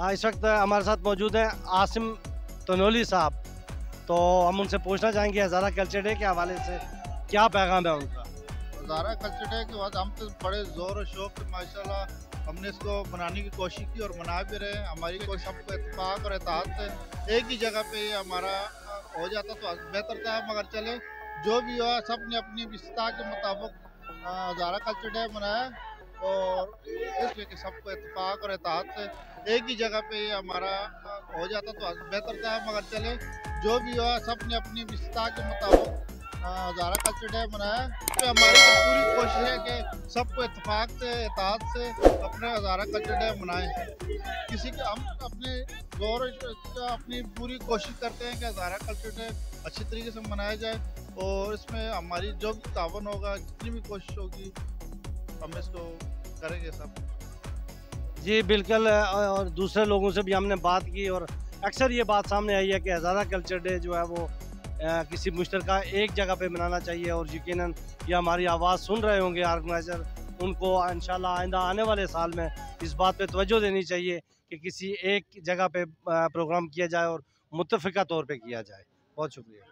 इस वक्त हमारे साथ मौजूद हैं आसिम तनोली साहब, तो हम उनसे पूछना चाहेंगे हज़ारा कल्चर डे के हवाले से क्या पैगाम है उनका। हज़ारा कल्चर डे के बाद हम तो बड़े ज़ोर और शौक से माशाल्लाह हमने इसको मनाने की कोशिश की और मना भी रहे। हमारी कोई सबको इत्तेफाक और इत्तेहाद से एक ही जगह पे ये हमारा हो जाता तो बेहतर था, मगर चले जो भी हुआ सब ने अपनी विस्ता के मुताबिक हज़ारा कल्चर डे मनाया और इसलिए कि सबको इत्तेफाक और इत्तेहाद से एक ही जगह पे ये हमारा हो जाता तो बेहतर था, मगर चले जो भी हुआ सब ने अपनी विस्ता के मुताबिक हज़ारा कल्चर डे मनाया। तो हमारी पूरी कोशिश है कि सबको इत्तेफाक से इत्तेहाद से अपने हज़ारा कल्चर डे मनाएं। किसी के हम अपने जोर अपनी पूरी कोशिश करते हैं कि हज़ारा कल्चर डे अच्छी तरीके से मनाया जाए और इसमें हमारी जो भी तावन होगा, जितनी भी कोशिश होगी, हम इसको करेंगे सब। जी बिल्कुल, और दूसरे लोगों से भी हमने बात की और अक्सर ये बात सामने आई है कि हज़ारा कल्चर डे जो है वो किसी मुश्तरका एक जगह पे मनाना चाहिए और यकीनन ये हमारी आवाज़ सुन रहे होंगे ऑर्गेनाइज़र, उनको इंशाल्लाह आइंदा आने वाले साल में इस बात पे तवज्जो देनी चाहिए कि किसी एक जगह पे प्रोग्राम किया जाए और मुत्तफ़िका तौर पे किया जाए। बहुत शुक्रिया।